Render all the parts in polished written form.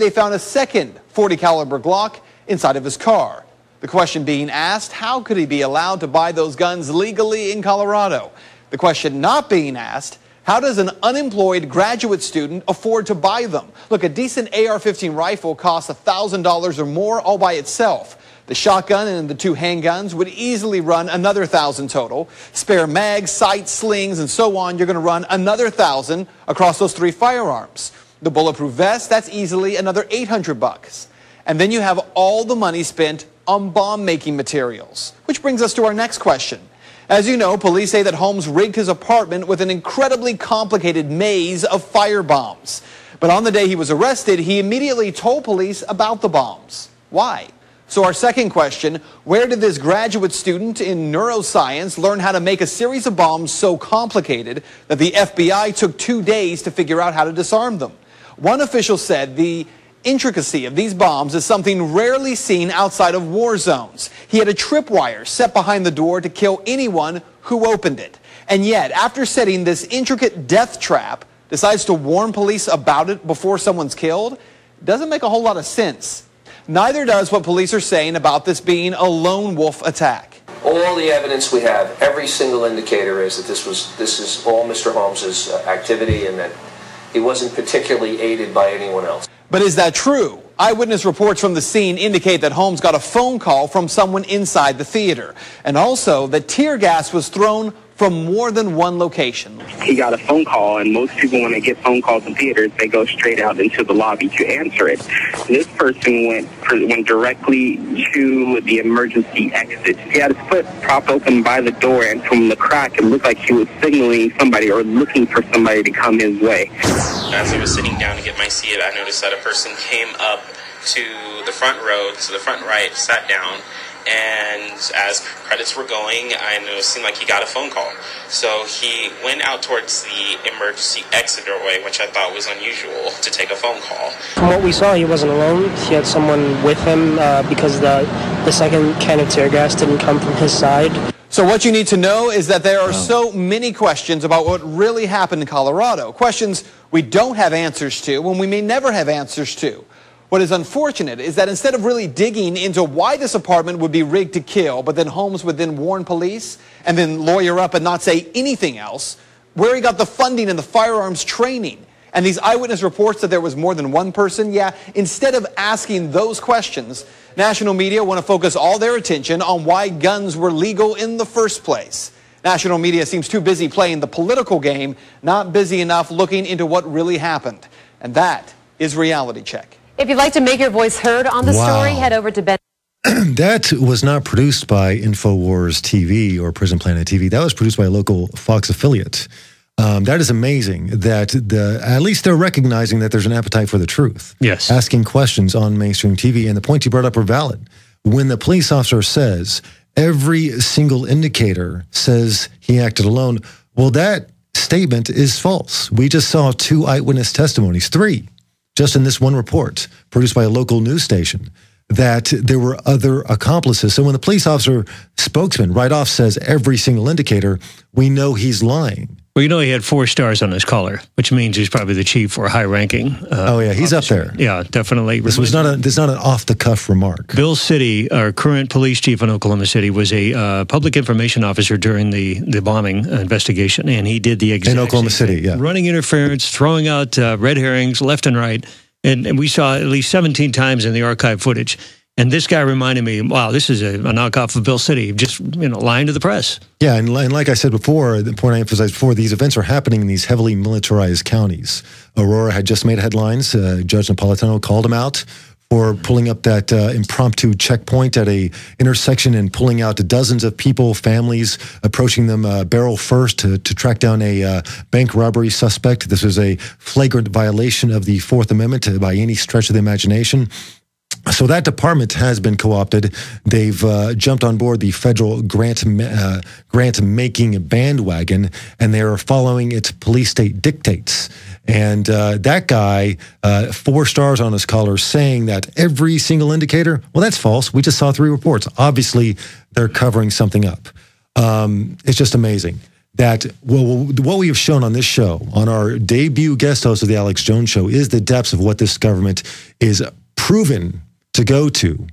They found a second .40 caliber Glock inside of his car. The question being asked, how could he be allowed to buy those guns legally in Colorado? The question not being asked, how does an unemployed graduate student afford to buy them? Look, a decent AR-15 rifle costs $1,000 or more all by itself. The shotgun and the two handguns would easily run another $1,000 total. Spare mags, sights, slings, and so on, you're going to run another $1,000 across those three firearms. The bulletproof vest, that's easily another $800. And then you have all the money spent on bomb-making materials. Which brings us to our next question. As you know, police say that Holmes rigged his apartment with an incredibly complicated maze of fire bombs. But on the day he was arrested, he immediately told police about the bombs. Why? So our second question, where did this graduate student in neuroscience learn how to make a series of bombs so complicated that the FBI took 2 days to figure out how to disarm them? One official said the intricacy of these bombs is something rarely seen outside of war zones. He had a tripwire set behind the door to kill anyone who opened it. And yet, after setting this intricate death trap, decides to warn police about it before someone's killed? Doesn't make a whole lot of sense. Neither does what police are saying about this being a lone wolf attack. All the evidence we have, every single indicator is that this is all Mr. Holmes's activity and that he wasn't particularly aided by anyone else. But is that true? Eyewitness reports from the scene indicate that Holmes got a phone call from someone inside the theater, and also that tear gas was thrown from more than one location. He got a phone call, and most people, when they get phone calls in theaters, they go straight out into the lobby to answer it. This person went directly to the emergency exit. He had his foot propped open by the door, and from the crack, it looked like he was signaling somebody or looking for somebody to come his way. As I was sitting down to get my seat, I noticed that a person came up to the front row, to the front right, sat down, and as credits were going, I noticed it seemed like he got a phone call. So he went out towards the emergency exit doorway, which I thought was unusual to take a phone call. From what we saw, he wasn't alone. He had someone with him because the second can of tear gas didn't come from his side. So what you need to know is that there are so many questions about what really happened in Colorado. Questions we don't have answers to and we may never have answers to. What is unfortunate is that instead of really digging into why this apartment would be rigged to kill, but then Holmes would then warn police and then lawyer up and not say anything else, where he got the funding and the firearms training, and these eyewitness reports that there was more than one person, instead of asking those questions, national media want to focus all their attention on why guns were legal in the first place. National media seems too busy playing the political game, not busy enough looking into what really happened. And that is Reality Check. If you'd like to make your voice heard on the story, head over to Ben. That was not produced by InfoWars TV or Prisonplanet TV. That was produced by a local Fox affiliate. That is amazing that at least they're recognizing that there's an appetite for the truth. Yes. Asking questions on mainstream TV. And the points you brought up are valid. When the police officer says every single indicator says he acted alone, well, that statement is false. We just saw 2 eyewitness testimonies, 3. Just in this one report produced by a local news station, that there were other accomplices. So when the police officer spokesman right off says every single indicator, we know he's lying. Well, you know, he had 4 stars on his collar, which means he's probably the chief or high-ranking. Oh yeah, he's officer. Up there. Yeah, definitely. This was not an off-the-cuff remark. Bill City, our current police chief in Oklahoma City, was a public information officer during the bombing investigation, and he did the exact in Oklahoma City, yeah, running interference, throwing out red herrings left and right, and we saw at least 17 times in the archive footage. And this guy reminded me, wow, this is a knockoff of Bill City, just lying to the press. Yeah, and like I said before, the point I emphasized before, these events are happening in these heavily militarized counties. Aurora had just made headlines. Judge Napolitano called him out for pulling up that impromptu checkpoint at a intersection and pulling out dozens of people, families, approaching them barrel first to track down a bank robbery suspect. This was a flagrant violation of the Fourth Amendment by any stretch of the imagination. So that department has been co-opted. They've jumped on board the federal grant-making bandwagon, and they are following its police state dictates. And that guy, 4 stars on his collar, saying that every single indicator, well, that's false. We just saw 3 reports. Obviously, they're covering something up. It's just amazing. that what we have shown on this show, on our debut guest host of the Alex Jones Show, is the depths of what this government is proven to go to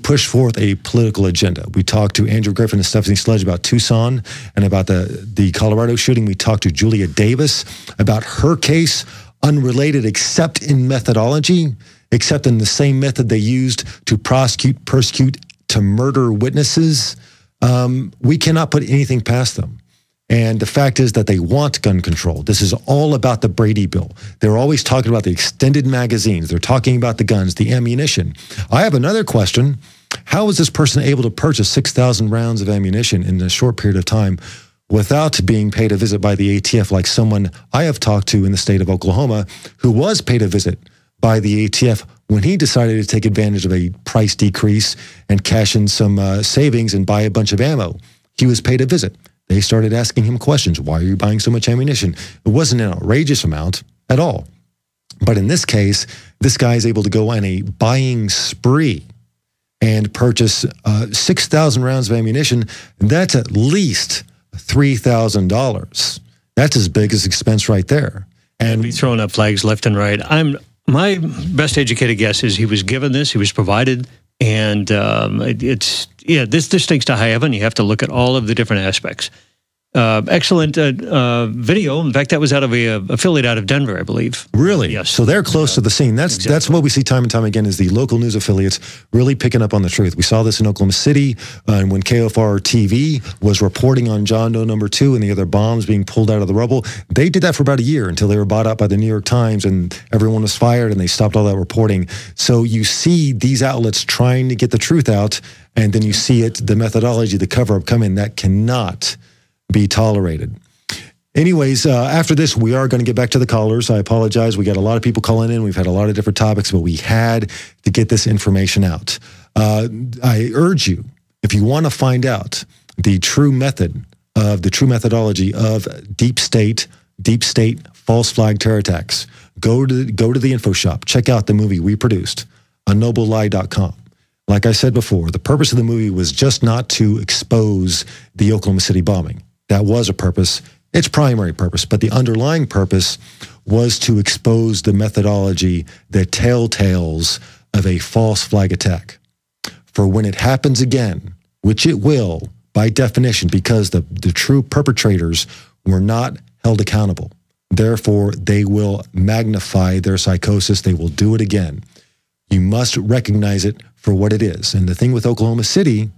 push forth a political agenda. We talked to Andrew Griffin and Stephanie Sledge about Tucson and about the Colorado shooting. We talked to Julia Davis about her case, unrelated except in methodology, except in the same method they used to prosecute, persecute, to murder witnesses. We cannot put anything past them. And the fact is that they want gun control. This is all about the Brady Bill. They're always talking about the extended magazines. They're talking about the guns, the ammunition. I have another question. How was this person able to purchase 6,000 rounds of ammunition in a short period of time without being paid a visit by the ATF, like someone I have talked to in the state of Oklahoma who was paid a visit by the ATF when he decided to take advantage of a price decrease and cash in some savings and buy a bunch of ammo? He was paid a visit. They started asking him questions. Why are you buying so much ammunition? It wasn't an outrageous amount at all. But in this case, this guy is able to go on a buying spree and purchase 6,000 rounds of ammunition. That's at least $3,000. That's his biggest expense right there. And be throwing up flags left and right. My best educated guess is he was given this, he was provided, and this stinks to high heaven. You have to look at all of the different aspects. Excellent video. In fact, that was out of a affiliate out of Denver, I believe. Really? Yes. So they're close to the scene. That's what we see time and time again, is the local news affiliates really picking up on the truth. We saw this in Oklahoma City and when KFR TV was reporting on John Doe number 2 and the other bombs being pulled out of the rubble. They did that for about a year until they were bought out by the New York Times and everyone was fired and they stopped all that reporting. So you see these outlets trying to get the truth out, and then you see the methodology, the cover-up come in. That cannot be tolerated. Anyways, after this, we are going to get back to the callers. I apologize. We got a lot of people calling in. We've had a lot of different topics, but we had to get this information out. I urge you, if you want to find out the true methodology of deep state false flag terror attacks, go to the info shop. Check out the movie we produced, unknowablelie.com. Like I said before, the purpose of the movie was just not to expose the Oklahoma City bombing. That was a purpose, its primary purpose, but the underlying purpose was to expose the methodology, the telltales of a false flag attack. For when it happens again, which it will, by definition, because the true perpetrators were not held accountable. Therefore, they will magnify their psychosis. They will do it again. You must recognize it for what it is. And the thing with Oklahoma City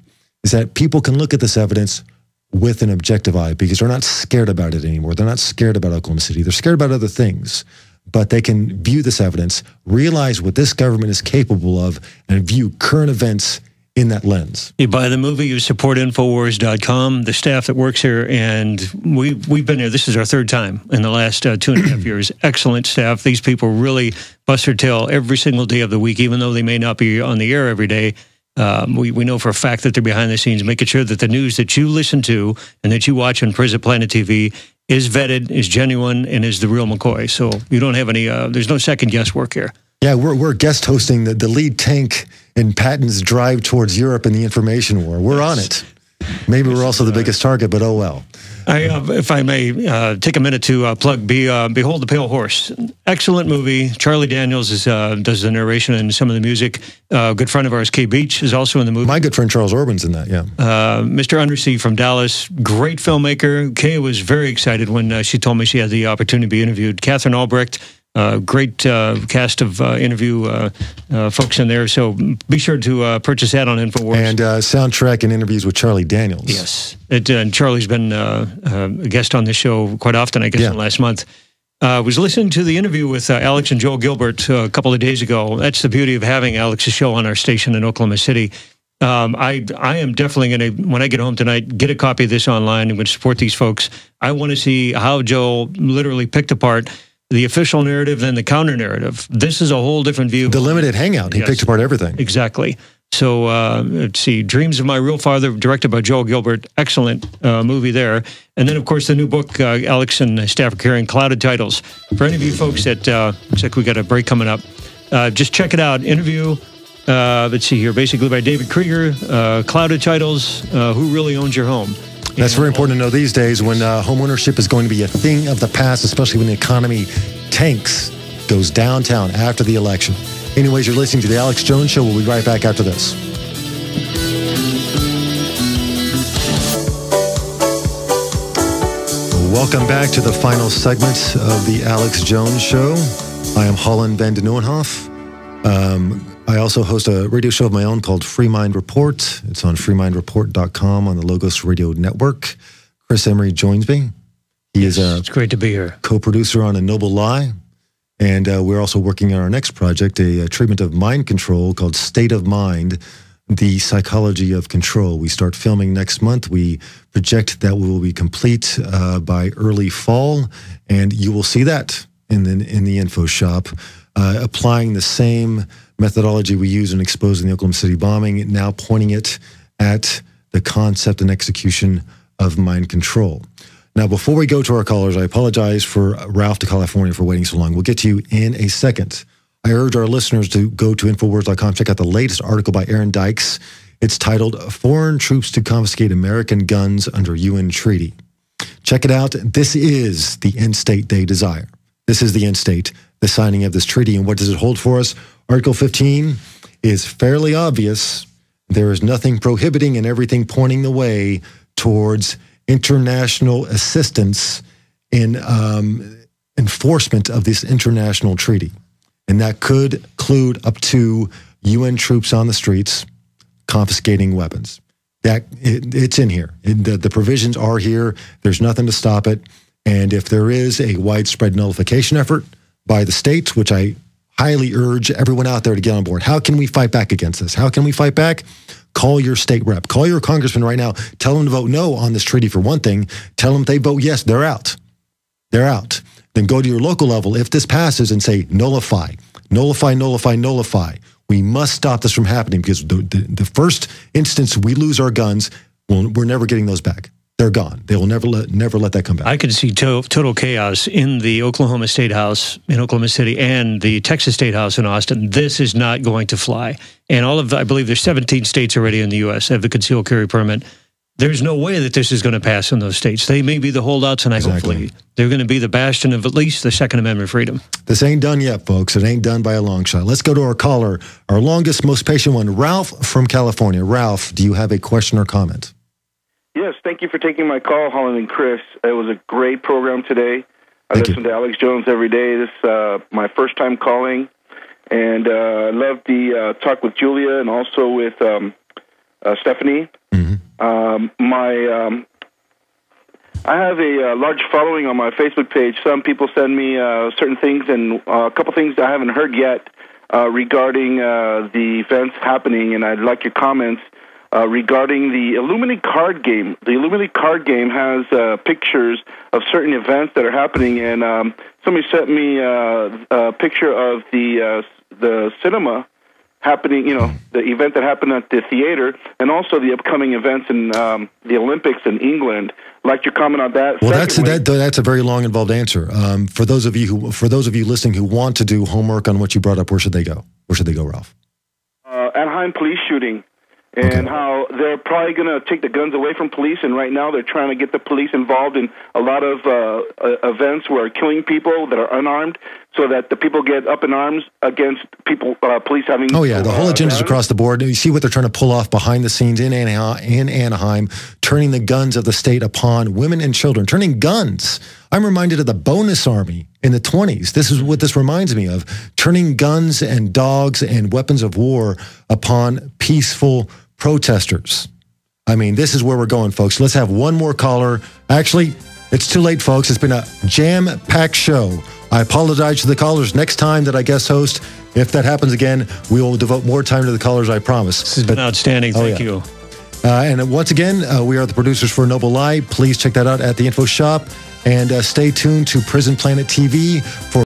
is that people can look at this evidence with an objective eye because they're not scared about it anymore. They're not scared about Oklahoma City. They're scared about other things. But they can view this evidence, realize what this government is capable of, and view current events in that lens. You buy the movie, you support Infowars.com, the staff that works here, and we've been here. This is our third time in the last 2.5 years. Excellent staff. These people really bust their tail every single day of the week, even though they may not be on the air every day. We know for a fact that they're behind the scenes, making sure that the news that you listen to and that you watch on Prisonplanet TV is vetted, is genuine, and is the real McCoy. So you don't have any, there's no second guesswork here. Yeah, we're guest hosting the lead tank in Patton's drive towards Europe in the information war. We're on it. Maybe we're also the biggest target, but oh well. If I may take a minute to plug Behold the Pale Horse. Excellent movie. Charlie Daniels does the narration and some of the music. A good friend of ours, Kay Beach, is also in the movie. My good friend Charles Orban's in that, yeah. Mr. Undersea from Dallas, great filmmaker. Kay was very excited when she told me she had the opportunity to be interviewed. Catherine Albrecht, great cast of interview folks in there. So be sure to purchase that on InfoWars. And soundtrack and interviews with Charlie Daniels. Yes. And Charlie's been a guest on this show quite often, I guess, in the last month. I was listening to the interview with Alex and Joel Gilbert a couple of days ago. That's the beauty of having Alex's show on our station in Oklahoma City. I am definitely going to, when I get home tonight, get a copy of this online. I'm going to support these folks. I want to see how Joel literally picked apart the official narrative and the counter narrative. This is a whole different view. The limited hangout. He picked apart everything. Exactly. So let's see. Dreams of My Real Father, directed by Joel Gilbert. Excellent movie there. And then, of course, the new book, Alex and staff are carrying, Clouded Titles. For any of you folks that, looks like we got a break coming up, just check it out. Interview, let's see here, basically by David Krieger, Clouded Titles, Who Really Owns Your Home? That's very important to know these days when home ownership is going to be a thing of the past, especially when the economy tanks, goes downtown after the election. Anyways, you're listening to The Alex Jones Show. We'll be right back after this. Welcome back to the final segment of The Alex Jones Show. I am Holland Van de Nieuwenhof. I also host a radio show of my own called Free Mind Report. It's on freemindreport.com on the Logos Radio Network. Chris Emery joins me. It's great to be here. Co-producer on A Noble Lie. And we're also working on our next project, a treatment of mind control called State of Mind, the Psychology of Control. We start filming next month. We project that we will be complete by early fall, and you will see that in the info shop, applying the same methodology we use in exposing the Oklahoma City bombing, now pointing it at the concept and execution of mind control. Now, before we go to our callers, I apologize for Ralph to California for waiting so long. We'll get to you in a second. I urge our listeners to go to Infowars.com, check out the latest article by Aaron Dykes. It's titled, Foreign Troops to Confiscate American Guns Under UN Treaty. Check it out. This is the end state they desire. This is the end state, the signing of this treaty. And what does it hold for us? Article 15 is fairly obvious. There is nothing prohibiting and everything pointing the way towards international assistance in enforcement of this international treaty. And that could include up to UN troops on the streets confiscating weapons. It's in here. The provisions are here. There's nothing to stop it. And if there is a widespread nullification effort by the states, which I highly urge everyone out there to get on board. How can we fight back against this? How can we fight back? Call your state rep. Call your congressman right now. Tell them to vote no on this treaty for one thing. Tell them if they vote yes, they're out. They're out. Then go to your local level if this passes and say nullify, nullify, nullify, nullify. We must stop this from happening because the first instance we lose our guns, we're never getting those back. They're gone. They will never let that come back. I could see total chaos in the Oklahoma State House in Oklahoma City and the Texas State House in Austin. This is not going to fly. And I believe there's 17 states already in the U.S. that have a concealed carry permit. There's no way that this is going to pass in those states. They may be the holdouts, and hopefully they're going to be the bastion of at least the Second Amendment freedom. This ain't done yet, folks. It ain't done by a long shot. Let's go to our caller, our longest, most patient one, Ralph from California. Ralph, do you have a question or comment? Yes, thank you for taking my call, Holland and Chris. It was a great program today. I listen to Alex Jones every day. This is my first time calling, and I love the talk with Julia and also with Stephanie. Mm-hmm. I have a large following on my Facebook page. Some people send me certain things, and a couple things I haven't heard yet regarding the events happening, and I'd like your comments. Regarding the Illuminati card game. The Illuminati card game has pictures of certain events that are happening, and somebody sent me a picture of the cinema happening, the event that happened at the theater, and also the upcoming events in the Olympics in England. I'd like your comment on that. Well, that's a very long, involved answer. For those of you listening who want to do homework on what you brought up, where should they go? Where should they go, Ralph? Anaheim police shooting. And how they're probably going to take the guns away from police, and right now they're trying to get the police involved in a lot of events where are killing people that are unarmed, so that the people get up in arms against people, police having... Oh, yeah, the whole agenda is across the board. You see what they're trying to pull off behind the scenes in Anaheim, turning the guns of the state upon women and children, turning guns. I'm reminded of the bonus army in the 20s. This is what this reminds me of, turning guns and dogs and weapons of war upon peaceful protesters. I mean, this is where we're going, folks. Let's have one more caller. Actually, it's too late, folks. It's been a jam-packed show. I apologize to the callers. Next time that I guest host, if that happens again, we will devote more time to the callers, I promise. This has been outstanding. Thank you. And once again, we are the producers for Noble Lie. Please check that out at the info shop. And stay tuned to Prisonplanet TV for